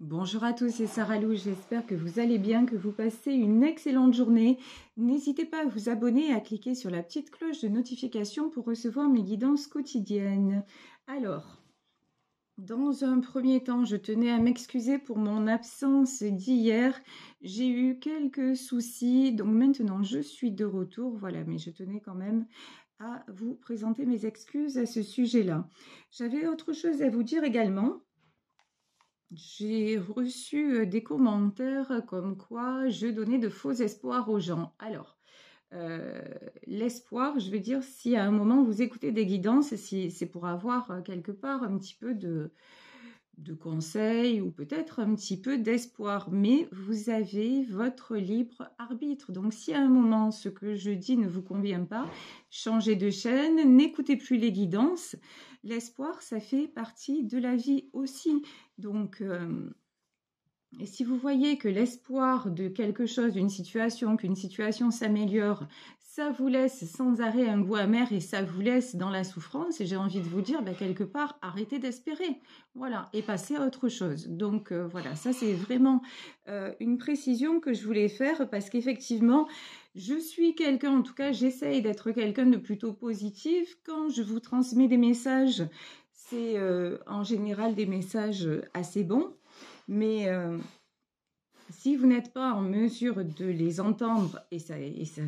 Bonjour à tous, c'est Sarah Lou, j'espère que vous allez bien, que vous passez une excellente journée. N'hésitez pas à vous abonner et à cliquer sur la petite cloche de notification pour recevoir mes guidances quotidiennes. Alors, dans un premier temps, je tenais à m'excuser pour mon absence d'hier. J'ai eu quelques soucis, donc maintenant je suis de retour, voilà, mais je tenais quand même à vous présenter mes excuses à ce sujet-là. J'avais autre chose à vous dire également. J'ai reçu des commentaires comme quoi je donnais de faux espoirs aux gens. Alors, l'espoir, je veux dire, si à un moment vous écoutez des guidances, si c'est pour avoir quelque part un petit peu de conseils ou peut-être un petit peu d'espoir, mais vous avez votre libre arbitre. Donc si à un moment ce que je dis ne vous convient pas, changez de chaîne, n'écoutez plus les guidances. L'espoir, ça fait partie de la vie aussi. Donc, et si vous voyez que l'espoir de quelque chose, d'une situation, qu'une situation s'améliore, ça vous laisse sans arrêt un goût amer et ça vous laisse dans la souffrance, et j'ai envie de vous dire, quelque part, arrêtez d'espérer. Voilà, et passez à autre chose. Donc voilà, ça c'est vraiment une précision que je voulais faire parce qu'effectivement, je suis quelqu'un, en tout cas j'essaye d'être quelqu'un de plutôt positif. Quand je vous transmets des messages, c'est en général des messages assez bons. Mais si vous n'êtes pas en mesure de les entendre, et ça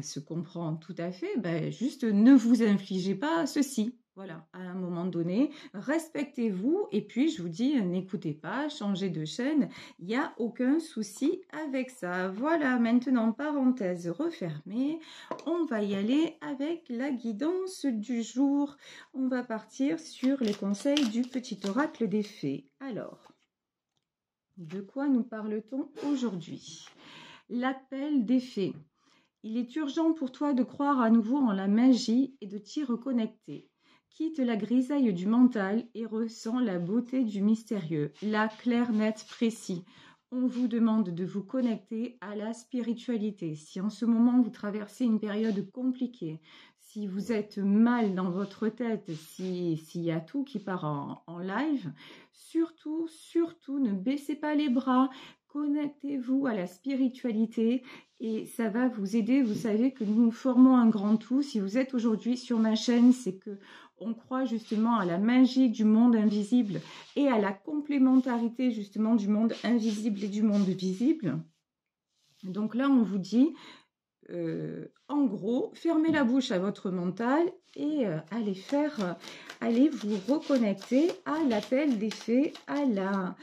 se comprend tout à fait, juste ne vous infligez pas ceci. Voilà, à un moment donné, respectez-vous et puis je vous dis, n'écoutez pas, changez de chaîne, il n'y a aucun souci avec ça. Voilà, maintenant, parenthèse refermée, on va y aller avec la guidance du jour. On va partir sur les conseils du petit oracle des fées. Alors, de quoi nous parle-t-on aujourd'hui? L'appel des fées. Il est urgent pour toi de croire à nouveau en la magie et de t'y reconnecter. Quitte la grisaille du mental et ressens la beauté du mystérieux. Là, clair, net, précis. On vous demande de vous connecter à la spiritualité. Si en ce moment vous traversez une période compliquée, si vous êtes mal dans votre tête, s'il y a tout qui part en live, surtout, ne baissez pas les bras, connectez-vous à la spiritualité et ça va vous aider. Vous savez que nous formons un grand tout. Si vous êtes aujourd'hui sur ma chaîne, c'est que on croit justement à la magie du monde invisible et à la complémentarité justement du monde invisible et du monde visible. Donc là, on vous dit, en gros, fermez la bouche à votre mental et allez vous reconnecter à l'appel des fées, à la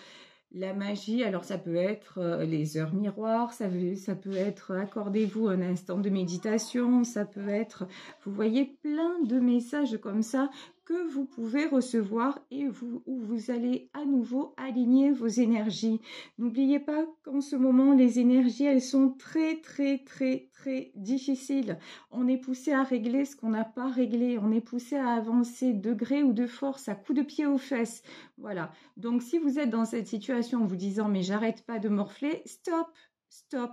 magie. Alors ça peut être les heures miroirs, ça peut être accordez-vous un instant de méditation, ça peut être, vous voyez, plein de messages comme ça que vous pouvez recevoir et où vous allez à nouveau aligner vos énergies. N'oubliez pas qu'en ce moment, les énergies, elles sont très, très, très, très difficiles. On est poussé à régler ce qu'on n'a pas réglé. On est poussé à avancer de gré ou de force, à coups de pied aux fesses. Voilà. Donc, si vous êtes dans cette situation en vous disant « mais j'arrête pas de morfler », stop, stop.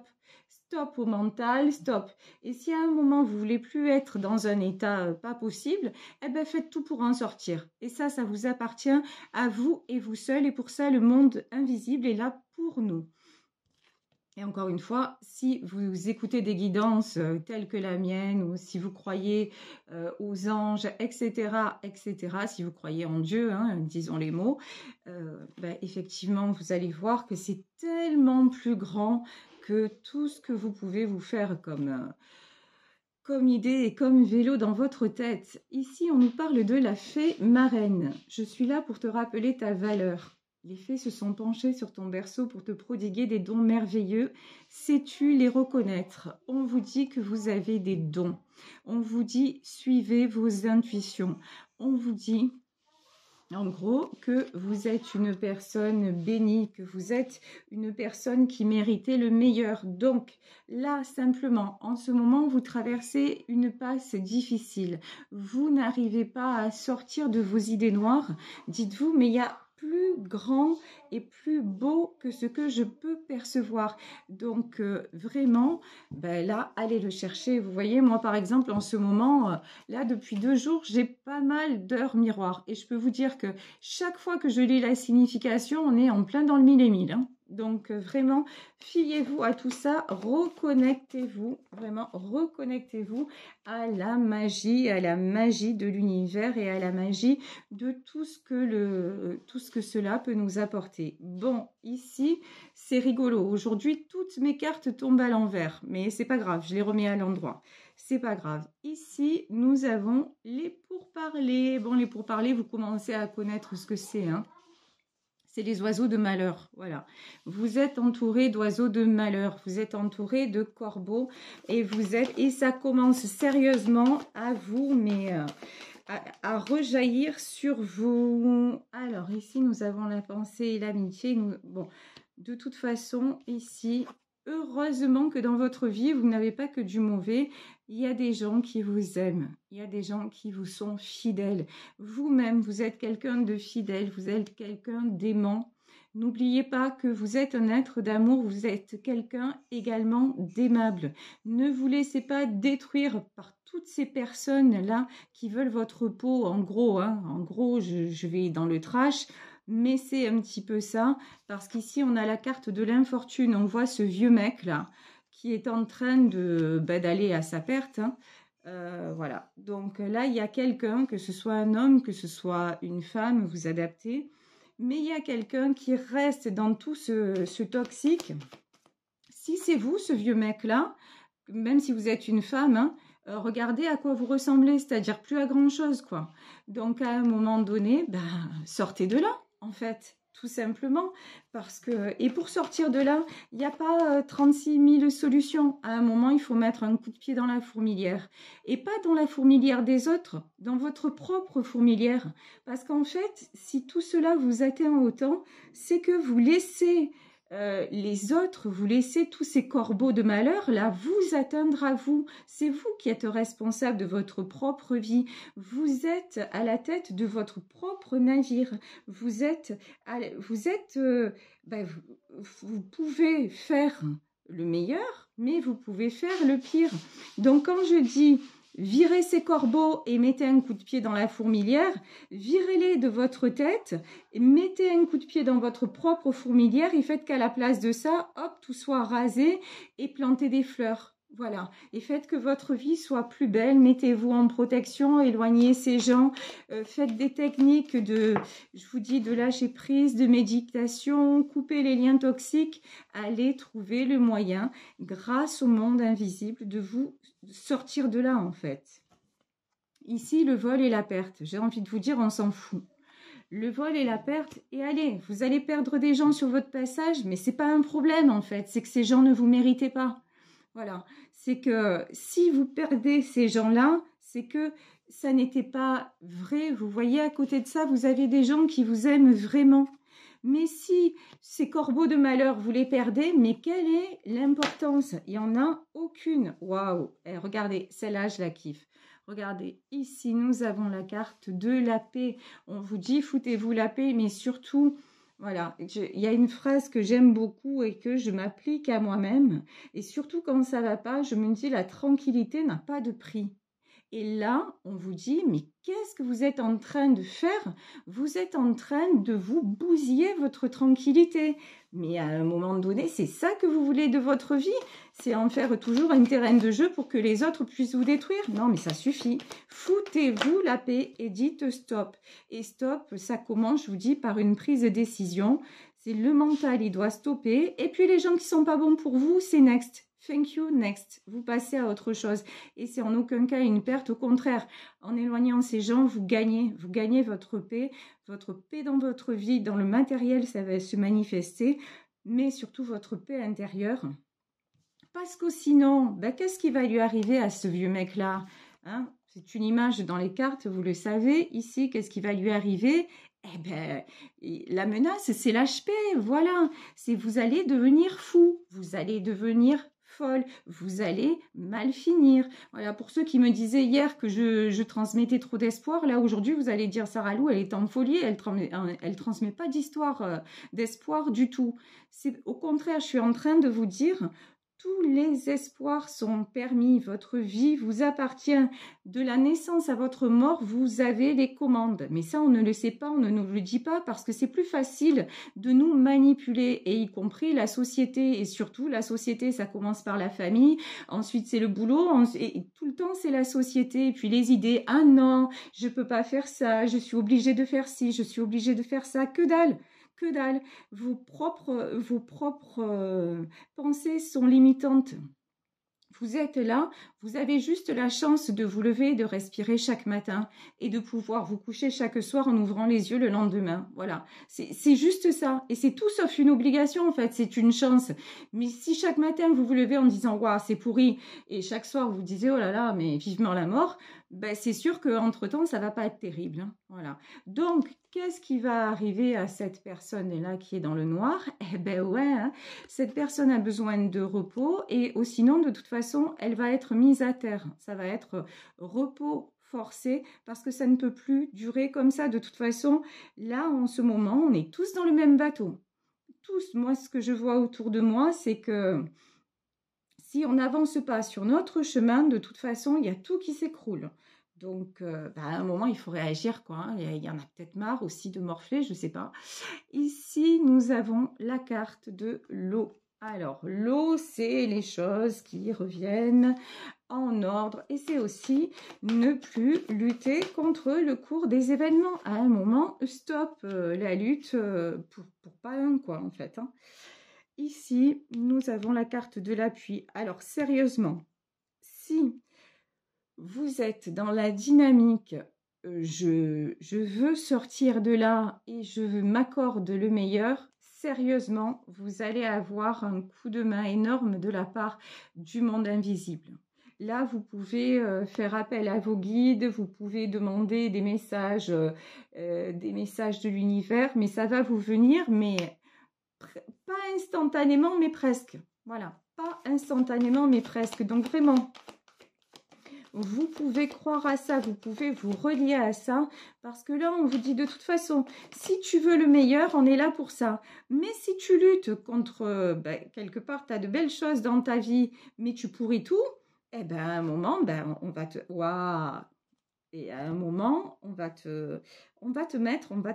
Stop au mental, stop. Et si à un moment vous voulez plus être dans un état pas possible, faites tout pour en sortir. Et ça vous appartient à vous et vous seul. Et pour ça, le monde invisible est là pour nous. Et encore une fois, si vous écoutez des guidances telles que la mienne, ou si vous croyez aux anges, etc., si vous croyez en Dieu, disons les mots, effectivement, vous allez voir que c'est tellement plus grand que tout ce que vous pouvez vous faire comme idée et comme vélo dans votre tête. Ici, on nous parle de la fée marraine. Je suis là pour te rappeler ta valeur. Les fées se sont penchées sur ton berceau pour te prodiguer des dons merveilleux. Sais-tu les reconnaître? On vous dit que vous avez des dons. On vous dit suivez vos intuitions. On vous dit en gros que vous êtes une personne bénie, que vous êtes une personne qui méritait le meilleur. Donc là, simplement, en ce moment, vous traversez une passe difficile. Vous n'arrivez pas à sortir de vos idées noires. Dites-vous, mais il y a plus grand et plus beau que ce que je peux percevoir. Donc vraiment, là, allez le chercher. Vous voyez, moi par exemple, en ce moment, là, depuis 2 jours, j'ai pas mal d'heures miroirs. Et je peux vous dire que chaque fois que je lis la signification, on est en plein dans le mille et mille. Donc vraiment, fiez-vous à tout ça, reconnectez-vous, vraiment reconnectez-vous à la magie de l'univers et à la magie de tout ce que cela peut nous apporter. Bon, ici, c'est rigolo. Aujourd'hui, toutes mes cartes tombent à l'envers, mais c'est pas grave, je les remets à l'endroit. C'est pas grave. Ici, nous avons les pourparlers. Bon, les pourparlers, vous commencez à connaître ce que c'est, hein. C'est les oiseaux de malheur, voilà. Vous êtes entouré d'oiseaux de malheur, vous êtes entouré de corbeaux et ça commence sérieusement à vous, mais à rejaillir sur vous. Alors ici, nous avons la pensée et l'amitié. Bon, de toute façon, ici, heureusement que dans votre vie, vous n'avez pas que du mauvais. Il y a des gens qui vous aiment. Il y a des gens qui vous sont fidèles. Vous-même, vous êtes quelqu'un de fidèle. Vous êtes quelqu'un d'aimant. N'oubliez pas que vous êtes un être d'amour. Vous êtes quelqu'un également d'aimable. Ne vous laissez pas détruire par toutes ces personnes-là qui veulent votre peau. En gros, hein, je vais dans le trash. Mais c'est un petit peu ça, parce qu'ici, on a la carte de l'infortune. On voit ce vieux mec-là qui est en train d'aller à sa perte. Hein. Voilà. Donc là, il y a quelqu'un, que ce soit un homme, que ce soit une femme, vous adaptez. Mais il y a quelqu'un qui reste dans tout ce toxique. Si c'est vous, ce vieux mec-là, même si vous êtes une femme, hein, regardez à quoi vous ressemblez, c'est-à-dire plus à grand-chose, quoi. Donc, à un moment donné, sortez de là, en fait, tout simplement. Et pour sortir de là, il n'y a pas 36 000 solutions. À un moment, il faut mettre un coup de pied dans la fourmilière. Et pas dans la fourmilière des autres, dans votre propre fourmilière. Parce qu'en fait, si tout cela vous atteint autant, c'est que vous laissez... les autres, vous laissez tous ces corbeaux de malheur, là, vous atteindre à vous. C'est vous qui êtes responsable de votre propre vie. Vous êtes à la tête de votre propre navire. Vous pouvez faire le meilleur, mais vous pouvez faire le pire. Donc, quand je dis... virez ces corbeaux et mettez un coup de pied dans la fourmilière, virez-les de votre tête, et mettez un coup de pied dans votre propre fourmilière et faites qu'à la place de ça, hop, tout soit rasé et plantez des fleurs. Voilà, et faites que votre vie soit plus belle, mettez-vous en protection, éloignez ces gens, faites des techniques je vous dis, de lâcher prise, de méditation, coupez les liens toxiques, allez trouver le moyen, grâce au monde invisible, de vous sortir de là, en fait. Ici, le vol et la perte, j'ai envie de vous dire, on s'en fout. Le vol et la perte, et allez, vous allez perdre des gens sur votre passage, mais c'est pas un problème, en fait, c'est que ces gens ne vous méritaient pas. Voilà, c'est que si vous perdez ces gens-là, c'est que ça n'était pas vrai. Vous voyez, à côté de ça, vous avez des gens qui vous aiment vraiment. Mais si ces corbeaux de malheur, vous les perdez, mais quelle est l'importance? Il n'y en a aucune. Waouh! Regardez, celle-là, je la kiffe. Regardez, ici, nous avons la carte de la paix. On vous dit, foutez-vous la paix, mais surtout... Voilà, il y a une phrase que j'aime beaucoup et que je m'applique à moi-même. Et surtout quand ça ne va pas, je me dis la tranquillité n'a pas de prix. Et là, on vous dit, mais qu'est-ce que vous êtes en train de faire? Vous êtes en train de vous bousiller votre tranquillité. Mais à un moment donné, c'est ça que vous voulez de votre vie? C'est en faire toujours un terrain de jeu pour que les autres puissent vous détruire? Non, mais ça suffit. Foutez-vous la paix et dites stop. Et stop, ça commence, je vous dis, par une prise de décision. C'est le mental, il doit stopper. Et puis les gens qui ne sont pas bons pour vous, c'est next. Thank you, next. Vous passez à autre chose. Et c'est en aucun cas une perte. Au contraire, en éloignant ces gens, vous gagnez votre paix dans votre vie, dans le matériel, ça va se manifester, mais surtout votre paix intérieure. Parce que sinon, qu'est-ce qui va lui arriver à ce vieux mec-là, hein? C'est une image dans les cartes, vous le savez. Ici, qu'est-ce qui va lui arriver? La menace, c'est l'HP, voilà. C'est vous allez devenir fou, vous allez devenir folle, vous allez mal finir. Voilà, pour ceux qui me disaient hier que je transmettais trop d'espoir, là aujourd'hui vous allez dire Sarah Lou, elle est en folie, elle transmet pas d'histoire, d'espoir du tout. Au contraire, je suis en train de vous dire, Tous les espoirs sont permis. Votre vie vous appartient. De la naissance à votre mort, vous avez les commandes. Mais ça, on ne le sait pas, on ne nous le dit pas parce que c'est plus facile de nous manipuler, et y compris la société. Et surtout, la société, ça commence par la famille. Ensuite, c'est le boulot. Et tout le temps, c'est la société. Et puis les idées. Ah non, je peux pas faire ça. Je suis obligée de faire ci. Je suis obligée de faire ça. Que dalle! Que dalle, vos propres pensées sont limitantes. Vous êtes là, vous avez juste la chance de vous lever et de respirer chaque matin et de pouvoir vous coucher chaque soir en ouvrant les yeux le lendemain. Voilà, c'est juste ça. Et c'est tout sauf une obligation en fait, c'est une chance. Mais si chaque matin vous vous levez en disant « Waouh, c'est pourri » et chaque soir vous disiez « Oh là là, mais vivement la mort », ben c'est sûr qu'entre-temps, ça ne va pas être terrible. Hein. Voilà. Donc, qu'est-ce qui va arriver à cette personne-là qui est dans le noir? Eh ben ouais, hein, cette personne a besoin de repos et sinon, de toute façon, elle va être mise à terre. Ça va être repos forcé parce que ça ne peut plus durer comme ça. De toute façon, là, en ce moment, on est tous dans le même bateau. Tous, moi, ce que je vois autour de moi, c'est que si on n'avance pas sur notre chemin, de toute façon, il y a tout qui s'écroule. Donc, à un moment, il faut réagir, quoi. Hein. Il y en a peut-être marre aussi de morfler, je ne sais pas. Ici, nous avons la carte de l'eau. Alors, l'eau, c'est les choses qui reviennent en ordre. Et c'est aussi ne plus lutter contre le cours des événements. À un moment, stop la lutte pour pas un, quoi, en fait. Hein. Ici, nous avons la carte de l'appui. Alors, sérieusement, si vous êtes dans la dynamique je veux sortir de là et je m'accorde le meilleur, sérieusement, vous allez avoir un coup de main énorme de la part du monde invisible. Là, vous pouvez faire appel à vos guides, vous pouvez demander des messages de l'univers, mais ça va vous venir, mais pas instantanément, mais presque. Voilà, pas instantanément, mais presque. Donc vraiment, vous pouvez croire à ça, vous pouvez vous relier à ça, parce que là, on vous dit de toute façon, si tu veux le meilleur, on est là pour ça. Mais si tu luttes contre, quelque part, tu as de belles choses dans ta vie, mais tu pourris tout, eh ben, à un moment, on va te... Waouh! Et à un moment, on va te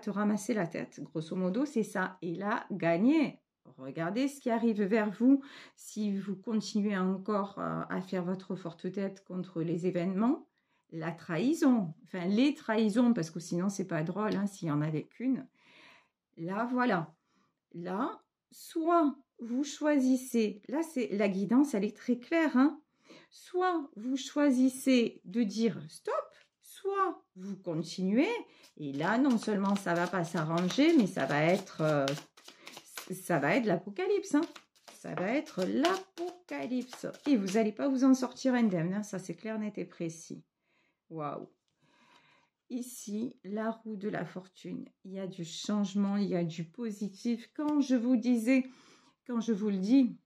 ramasser la tête. Grosso modo, c'est ça. Et là, gagner. Regardez ce qui arrive vers vous si vous continuez encore à faire votre forte tête contre les événements. La trahison, enfin les trahisons, parce que sinon, c'est pas drôle hein, s'il y en avait qu'une. Là, voilà. Là, soit vous choisissez, là, c'est la guidance, elle est très claire. Hein, soit vous choisissez de dire stop, soit vous continuez, et là, non seulement ça ne va pas s'arranger, mais ça va être l'apocalypse. Hein. Ça va être l'apocalypse. Et vous n'allez pas vous en sortir indemne. Hein. Ça, c'est clair, net et précis. Waouh. Ici, la roue de la fortune. Il y a du changement, il y a du positif. Quand je vous le dis,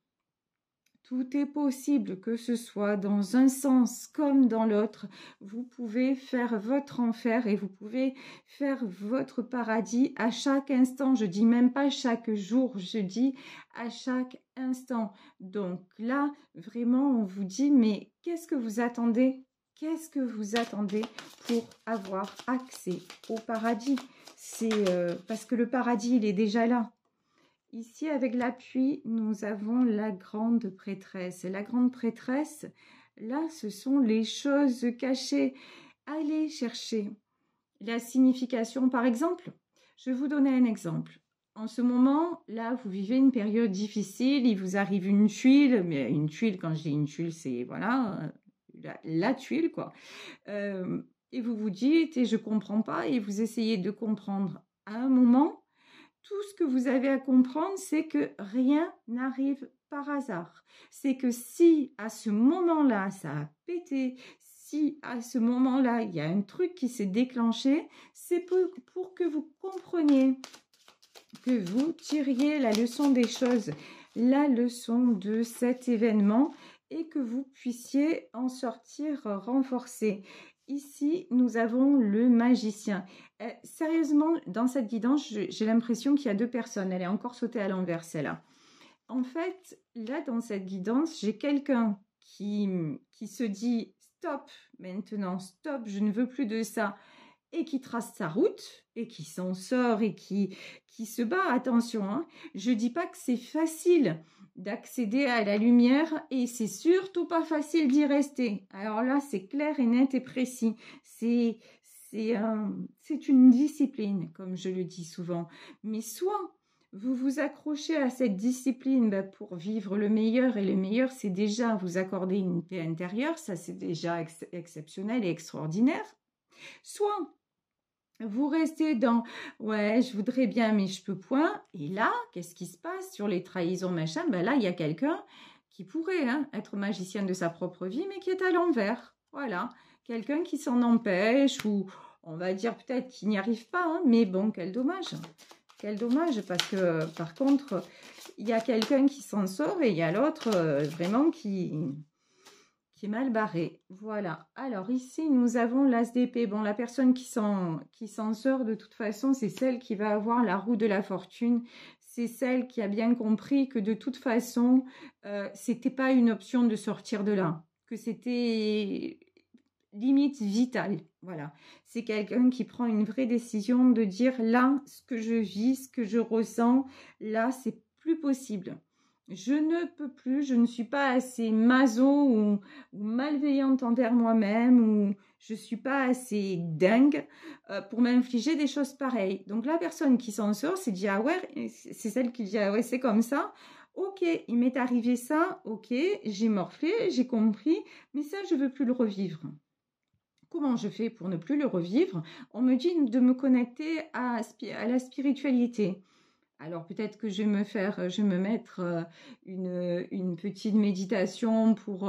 tout est possible, que ce soit dans un sens comme dans l'autre. Vous pouvez faire votre enfer et vous pouvez faire votre paradis à chaque instant. Je dis même pas chaque jour, je dis à chaque instant. Donc là, vraiment, on vous dit, mais qu'est-ce que vous attendez? Qu'est-ce que vous attendez pour avoir accès au paradis? C'est parce que le paradis, il est déjà là. Ici, avec l'appui, nous avons la grande prêtresse. Et la grande prêtresse, là, ce sont les choses cachées. Allez chercher la signification. Par exemple, je vais vous donner un exemple. En ce moment, là, vous vivez une période difficile. Il vous arrive une tuile. Mais une tuile, quand je dis une tuile, c'est, voilà, la tuile, quoi. Et vous vous dites, et je ne comprends pas, et vous essayez de comprendre. À un moment, tout ce que vous avez à comprendre, c'est que rien n'arrive par hasard. C'est que si à ce moment-là, ça a pété, si à ce moment-là, il y a un truc qui s'est déclenché, c'est pour que vous compreniez, que vous tiriez la leçon des choses, la leçon de cet événement et que vous puissiez en sortir renforcé. Ici, nous avons le magicien. Sérieusement, dans cette guidance, j'ai l'impression qu'il y a deux personnes. Elle est encore sautée à l'envers, celle-là. en fait, là, dans cette guidance, j'ai quelqu'un qui se dit stop maintenant, stop, je ne veux plus de ça, et qui trace sa route, et qui s'en sort, et qui se bat. Attention, hein, je ne dis pas que c'est facile d'accéder à la lumière, et c'est surtout pas facile d'y rester. Alors là, c'est clair et net et précis. C'est une discipline, comme je le dis souvent. Mais soit vous vous accrochez à cette discipline pour vivre le meilleur, et le meilleur, c'est déjà vous accorder une paix intérieure, ça c'est déjà exceptionnel et extraordinaire. Soit vous restez dans ouais, je voudrais bien, mais je peux point. Et là, qu'est-ce qui se passe sur les trahisons, machin? Là, il y a quelqu'un qui pourrait être magicien de sa propre vie, mais qui est à l'envers. Voilà, quelqu'un qui s'en empêche, ou on va dire peut-être qu'il n'y arrive pas, mais bon, quel dommage. Quel dommage, parce que par contre, il y a quelqu'un qui s'en sort, et il y a l'autre vraiment qui est mal barré. Voilà. Alors ici, nous avons l'as d'épée. Bon, la personne qui s'en sort, de toute façon, c'est celle qui va avoir la roue de la fortune. C'est celle qui a bien compris que de toute façon, c'était pas une option de sortir de là, que c'était limite vitale. Voilà. C'est quelqu'un qui prend une vraie décision de dire là, ce que je vis, ce que je ressens, là, c'est plus possible. Je ne peux plus, je ne suis pas assez maso ou malveillante envers moi-même, ou je ne suis pas assez dingue pour m'infliger des choses pareilles. Donc la personne qui s'en sort, c'est dit ah ouais, c'est celle qui dit ah ouais, c'est comme ça. Ok, il m'est arrivé ça, ok, j'ai morflé, j'ai compris, mais ça je ne veux plus le revivre. Comment je fais pour ne plus le revivre? On me dit de me connecter à la spiritualité. Alors peut-être que je vais me mettre une petite méditation pour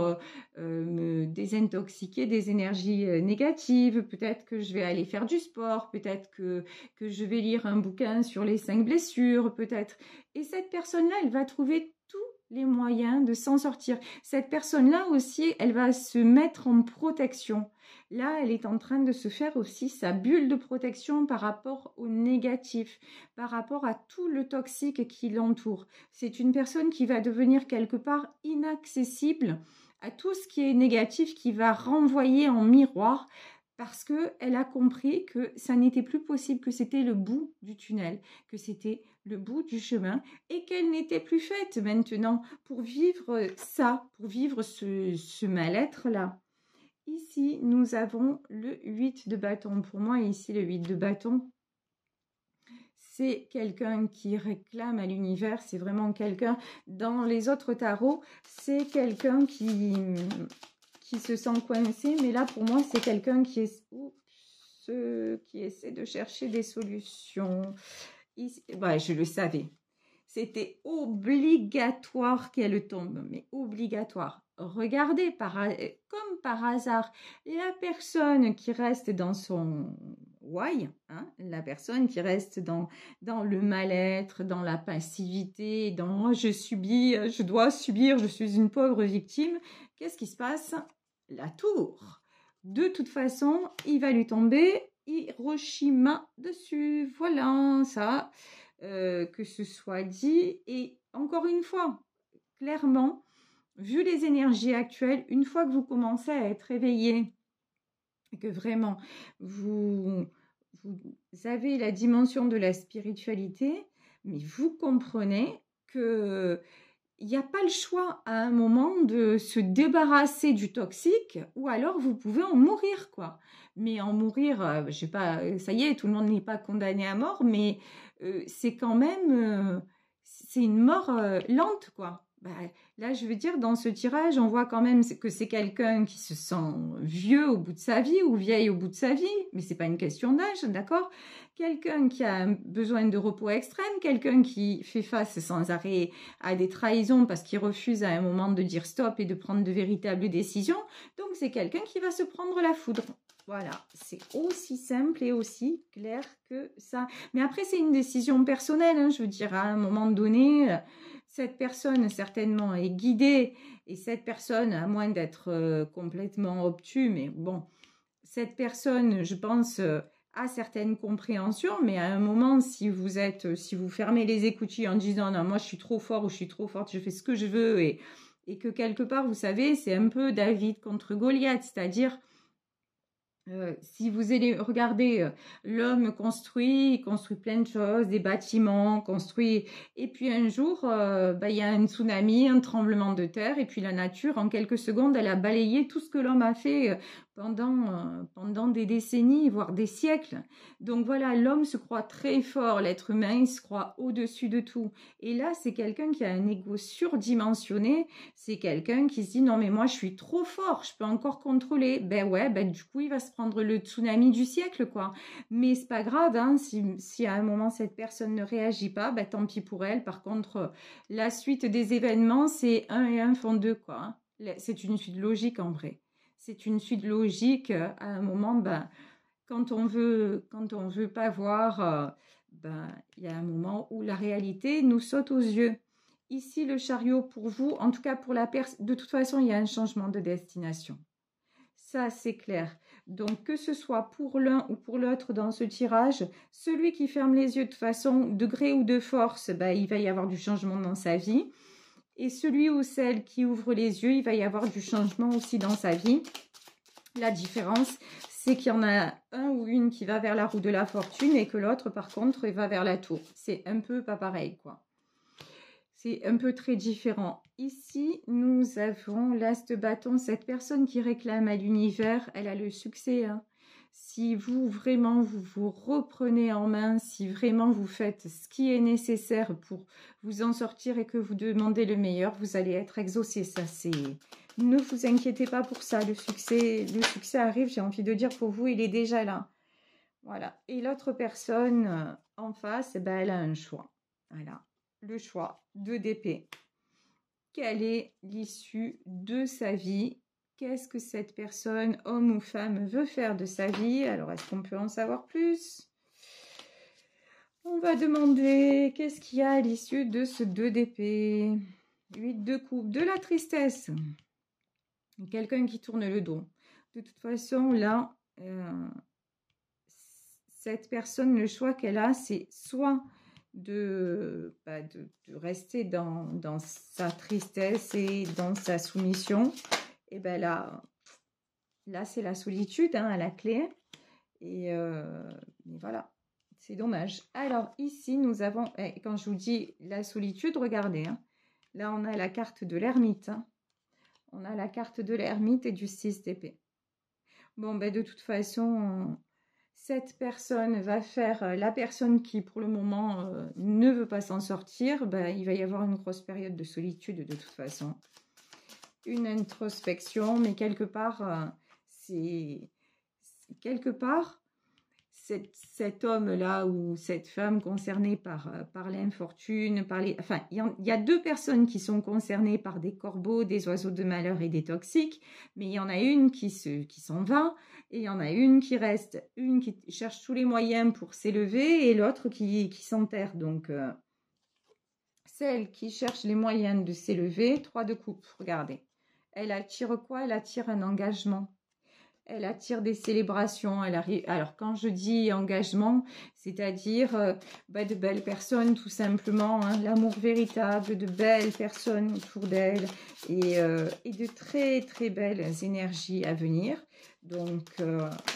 me désintoxiquer des énergies négatives. Peut-être que je vais aller faire du sport. Peut-être que je vais lire un bouquin sur les 5 blessures. Peut-être. Et cette personne-là, elle va trouver tous les moyens de s'en sortir. Cette personne-là aussi, elle va se mettre en protection. Là, elle est en train de se faire aussi sa bulle de protection par rapport au négatif, par rapport à tout le toxique qui l'entoure. C'est une personne qui va devenir quelque part inaccessible à tout ce qui est négatif, qui va renvoyer en miroir parce qu'elle a compris que ça n'était plus possible, que c'était le bout du tunnel, que c'était le bout du chemin et qu'elle n'était plus faite maintenant pour vivre ça, pour vivre ce mal-être-là. Ici, nous avons le 8 de bâton. Pour moi, ici, le 8 de bâton, c'est quelqu'un qui réclame à l'univers. C'est vraiment quelqu'un, dans les autres tarots, c'est quelqu'un qui se sent coincé. Mais là, pour moi, c'est quelqu'un qui essaie de chercher des solutions. Ici, ouais, je le savais. C'était obligatoire qu'elle tombe, mais obligatoire. Regardez, comme par hasard, la personne qui reste dans son why, la personne qui reste dans le mal-être, dans la passivité, dans je subis, je dois subir, je suis une pauvre victime, qu'est-ce qui se passe? La tour. De toute façon, il va lui tomber Hiroshima dessus. Voilà, ça. Que ce soit dit. Et encore une fois, clairement, vu les énergies actuelles, une fois que vous commencez à être éveillé, et que vraiment vous avez la dimension de la spiritualité, mais vous comprenez que il n'y a pas le choix à un moment de se débarrasser du toxique, ou alors vous pouvez en mourir, quoi. Mais en mourir, je sais pas, ça y est, tout le monde n'est pas condamné à mort, mais c'est quand même, c'est une mort lente, quoi. Là, je veux dire, dans ce tirage, on voit quand même que c'est quelqu'un qui se sent vieux au bout de sa vie ou vieille au bout de sa vie, mais c'est pas une question d'âge, d'accord? Quelqu'un qui a besoin de repos extrême, quelqu'un qui fait face sans arrêt à des trahisons parce qu'il refuse à un moment de dire stop et de prendre de véritables décisions. Donc, c'est quelqu'un qui va se prendre la foudre. Voilà, c'est aussi simple et aussi clair que ça. Mais après, c'est une décision personnelle, je veux dire, à un moment donné, cette personne certainement est guidée et cette personne, à moins d'être complètement obtus, mais bon, cette personne, je pense, a certaines compréhensions, mais à un moment, si vous fermez les écoutilles en disant non, moi je suis trop fort ou je suis trop forte, je fais ce que je veux, et que quelque part, vous savez, c'est un peu David contre Goliath, c'est-à-dire si vous allez regarder, l'homme il construit plein de choses, des bâtiments, construit, et puis un jour, il y a un tsunami, un tremblement de terre, et puis la nature, en quelques secondes, elle a balayé tout ce que l'homme a fait pendant des décennies, voire des siècles. Donc voilà, l'homme se croit très fort, l'être humain, il se croit au-dessus de tout. Et là, c'est quelqu'un qui a un ego surdimensionné, c'est quelqu'un qui se dit non mais moi je suis trop fort, je peux encore contrôler. Ben ouais, du coup il va se prendre le tsunami du siècle quoi. Mais c'est pas grave, hein, si à un moment cette personne ne réagit pas, tant pis pour elle. Par contre, la suite des événements, c'est 1 et 1 font 2 quoi. Hein. C'est une suite logique en vrai. C'est une suite logique. À un moment, quand on veut pas voir, il y a un moment où la réalité nous saute aux yeux. Ici, le chariot pour vous, en tout cas pour la personne, de toute façon, il y a un changement de destination. Ça, c'est clair. Donc, que ce soit pour l'un ou pour l'autre dans ce tirage, celui qui ferme les yeux de façon de gré ou de force, il va y avoir du changement dans sa vie. Et celui ou celle qui ouvre les yeux, il va y avoir du changement aussi dans sa vie. La différence, c'est qu'il y en a un ou une qui va vers la roue de la fortune et que l'autre, par contre, il va vers la tour. C'est un peu pas pareil, quoi. C'est un peu très différent. Ici, nous avons l'as de bâton. Cette personne qui réclame à l'univers, elle a le succès. Hein. Si vous, vraiment, vous vous reprenez en main, si vraiment vous faites ce qui est nécessaire pour vous en sortir et que vous demandez le meilleur, vous allez être exaucé. Ça, c'est... Ne vous inquiétez pas pour ça. Le succès arrive, j'ai envie de dire, pour vous, il est déjà là. Voilà. Et l'autre personne en face, elle a un choix. Voilà. Le choix, 2 d'épée. Quelle est l'issue de sa vie? Qu'est-ce que cette personne, homme ou femme, veut faire de sa vie? Alors, est-ce qu'on peut en savoir plus? On va demander qu'est-ce qu'il y a à l'issue de ce 2 d'épée. 8 de coupe, de la tristesse. Quelqu'un qui tourne le dos. De toute façon, là, cette personne, le choix qu'elle a, c'est soit de rester dans sa tristesse et dans sa soumission. Et là c'est la solitude à la clé. Et voilà, c'est dommage. Alors ici, nous avons, quand je vous dis la solitude, regardez. Hein, là, on a la carte de l'ermite. Hein. On a la carte de l'ermite et du 6 d'épée. Bon, de toute façon... cette personne va faire, la personne qui pour le moment ne veut pas s'en sortir, il va y avoir une grosse période de solitude de toute façon. Une introspection, mais quelque part, cet homme-là ou cette femme concernée par l'infortune, il y a 2 personnes qui sont concernées par des corbeaux, des oiseaux de malheur et des toxiques, mais il y en a une qui s'en va, et il y en a une qui reste, une qui cherche tous les moyens pour s'élever, et l'autre qui s'enterre. Donc, celle qui cherche les moyens de s'élever, 3 de coupe, regardez. Elle attire quoi? Elle attire un engagement. Elle attire des célébrations. Alors, quand je dis engagement, c'est-à-dire de belles personnes, tout simplement, hein, l'amour véritable, de belles personnes autour d'elle et de très, très belles énergies à venir. Donc,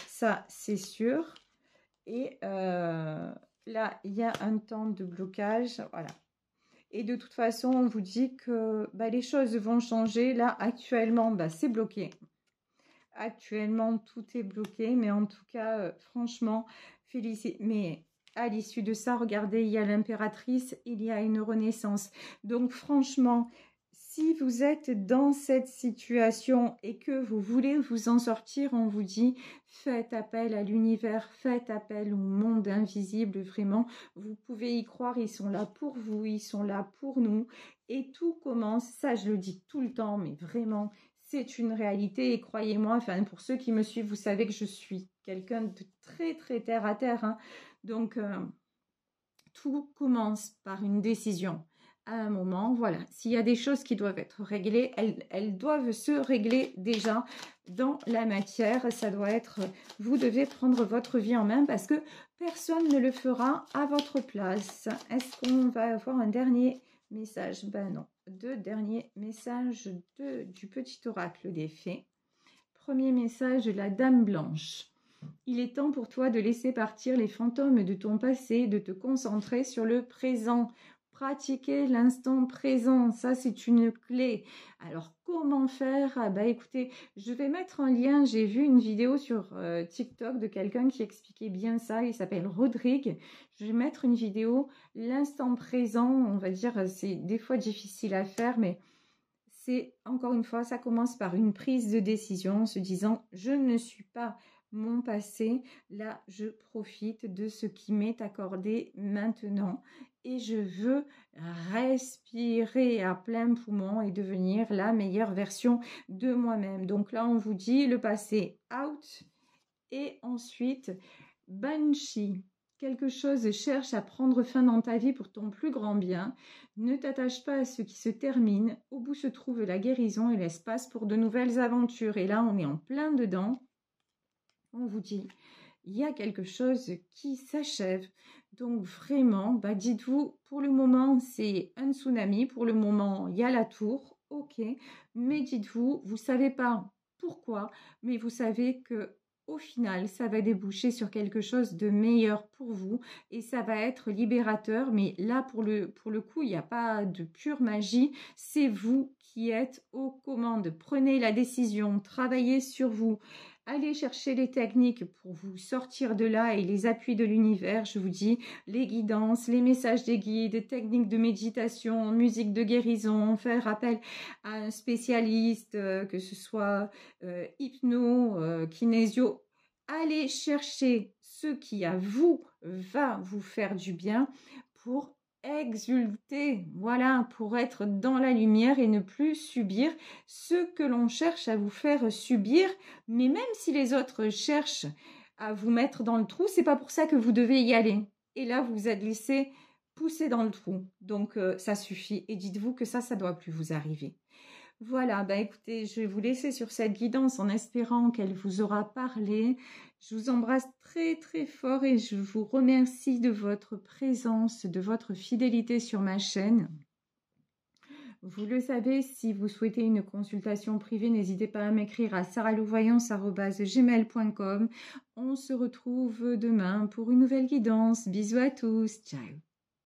ça, c'est sûr. Et là, il y a un temps de blocage. Voilà. Et de toute façon, on vous dit que les choses vont changer. Là, actuellement, c'est bloqué. Actuellement, tout est bloqué, mais en tout cas, franchement, félicite. Mais à l'issue de ça, regardez, il y a l'impératrice, il y a une renaissance. Donc, franchement, si vous êtes dans cette situation et que vous voulez vous en sortir, on vous dit, faites appel à l'univers, faites appel au monde invisible, vraiment. Vous pouvez y croire, ils sont là pour vous, ils sont là pour nous. Et tout commence, ça je le dis tout le temps, mais vraiment... c'est une réalité et croyez-moi, pour ceux qui me suivent, vous savez que je suis quelqu'un de très très terre à terre. Hein. Donc, tout commence par une décision. à un moment. Voilà, s'il y a des choses qui doivent être réglées, elles doivent se régler déjà dans la matière. Ça doit être, vous devez prendre votre vie en main parce que personne ne le fera à votre place. Est-ce qu'on va avoir un dernier message? Ben non, 2 derniers messages du petit oracle des fées. Premier message de la Dame Blanche. Il est temps pour toi de laisser partir les fantômes de ton passé, de te concentrer sur le présent. Pratiquer l'instant présent, ça c'est une clé. Alors comment faire? Ah bah écoutez, je vais mettre un lien, j'ai vu une vidéo sur TikTok de quelqu'un qui expliquait bien ça, il s'appelle Rodrigue. Je vais mettre une vidéo, l'instant présent, on va dire, c'est des fois difficile à faire, mais c'est encore une fois, ça commence par une prise de décision en se disant je ne suis pas mon passé, là je profite de ce qui m'est accordé maintenant et je veux respirer à plein poumon et devenir la meilleure version de moi-même. Donc là on vous dit le passé out et ensuite Banshee. Quelque chose cherche à prendre fin dans ta vie pour ton plus grand bien. Ne t'attache pas à ce qui se termine. Au bout se trouve la guérison et l'espace pour de nouvelles aventures. Et là, on est en plein dedans. On vous dit, il y a quelque chose qui s'achève. Donc vraiment, bah dites-vous, pour le moment, c'est un tsunami. Pour le moment, il y a la tour. Ok, mais dites-vous, vous ne savez pas pourquoi, mais vous savez que au final, ça va déboucher sur quelque chose de meilleur pour vous et ça va être libérateur. Mais là, pour le coup, il n'y a pas de pure magie. C'est vous qui êtes aux commandes. Prenez la décision, travaillez sur vous. Allez chercher les techniques pour vous sortir de là et les appuis de l'univers. Je vous dis, les guidances, les messages des guides, techniques de méditation, musique de guérison, faire appel à un spécialiste, que ce soit hypno, kinésio. Allez chercher ce qui à vous va vous faire du bien pour exulter, voilà, pour être dans la lumière et ne plus subir ce que l'on cherche à vous faire subir. Mais même si les autres cherchent à vous mettre dans le trou, c'est pas pour ça que vous devez y aller. Et là, vous vous êtes laissé pousser dans le trou. Donc, ça suffit. Et dites-vous que ça doit plus vous arriver. Voilà, bah écoutez, je vais vous laisser sur cette guidance en espérant qu'elle vous aura parlé. Je vous embrasse très très fort et je vous remercie de votre présence, de votre fidélité sur ma chaîne. Vous le savez, si vous souhaitez une consultation privée, n'hésitez pas à m'écrire à sarahlouvoyance@gmail.com. On se retrouve demain pour une nouvelle guidance. Bisous à tous, ciao.